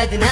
عالدنا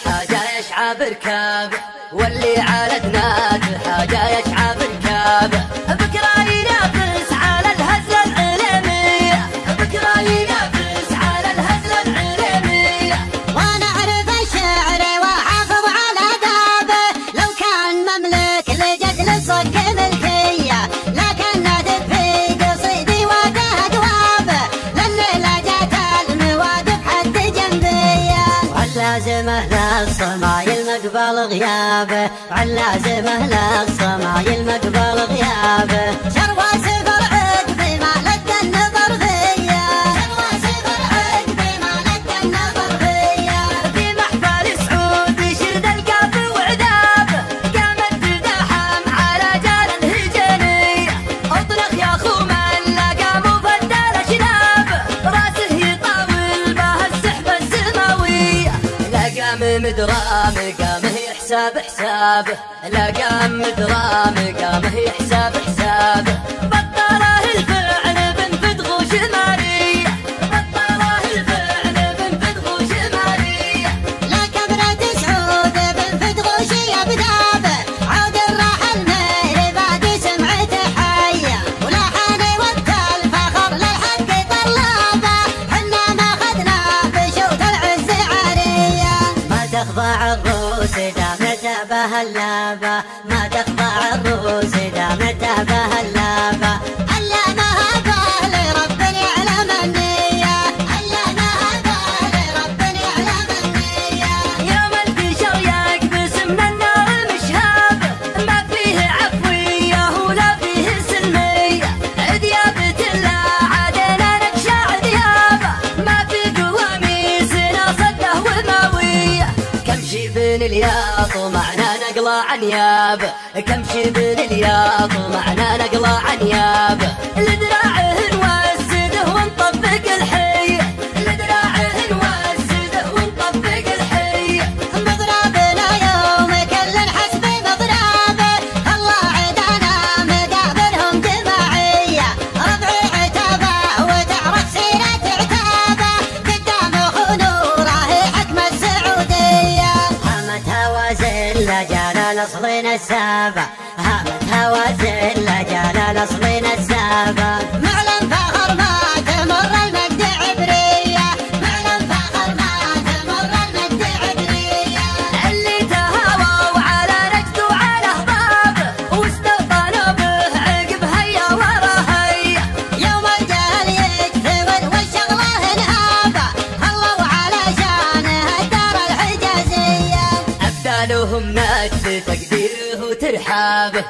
حاجة يشعب ركاب، واللي عالدنا حاجة يشعب ركاب. بكرة ينافس على الهزة العلمية، بكرة ينافس على الهزة العلمية. وانا اعرف الشعر واحافظ على ادابه، لو كان مملك لجد للصك ملكيه، لكن نادب في قصيدي وده دوابه، لان لجت المواد بحد جنبيه. واللازمه للصمايل مقبل غيابه، واللازمه للصمايل مقبل غيابه. شروى سفر عقبي ما لد النظر فيا، شروى سفر عقبي ما لد النظر فيا. في محفل سعود شرد القاف وعذاب، قامت تزاحم على جال الهجانية. اطلق يا خو من لقى مفدى الاشناب، راسه يطاول به السحبة السماوية. لقى مدرام قامه يحساب حسابه، لقى مدرام قامه يحساب حسابه. بطله الفعل بنفد غوش مارية، بطله الفعل بنفد غوش مارية. لا كبرة سعود بنفد غوشي بدابه، عود الراحل مهري بعد سمعته حية، ولا حاني وقت الفخر للحق طلابه. حنا ما خذنا بشوط العز عارية، ما تخضع الروس دامته بهاللابه، ما تخضع الروس دامته بهاللابه. علمها بالي رب يعلم النية، علمها بالي رب يعلم النية. يوم الفشر يكبس من النار المشهاب، ما فيه عفوية ولا فيه سلمية. عذيابة لا عدنا نكشع عذيابه، ما في قواميسنا صده وماوية. كم شيبن الياط ومعنا نقلع عنيابه، كم شيبن الياط ومعنا نقلع عنيابه. لدراعه نوسده ونطبق الحية، لدراعه نوسده ونطبق الحية. مضربنا يوم كل حسب مضربه، الله عدانا مقابلهم جماعية. ربعي عتابه وتعرف سيرة عتابه، قدام خنوره حكم السعودية. هامت هوازن لجال اصلين السابع، هامت هوازن لجال اصلين السابع. معلن فخر ما تمر المجد عبرية، معلن فخر ما تمر المجد عبرية. اللي تهاووا على نجد وعلى هضاب، واستوطنوا به عقب هيا ورا هيا. يوم الجهل يجثمن والشغله انهابه، الله وعلى شانه الدار الحجازية. أبدالهم مجد تقديره وترحابه،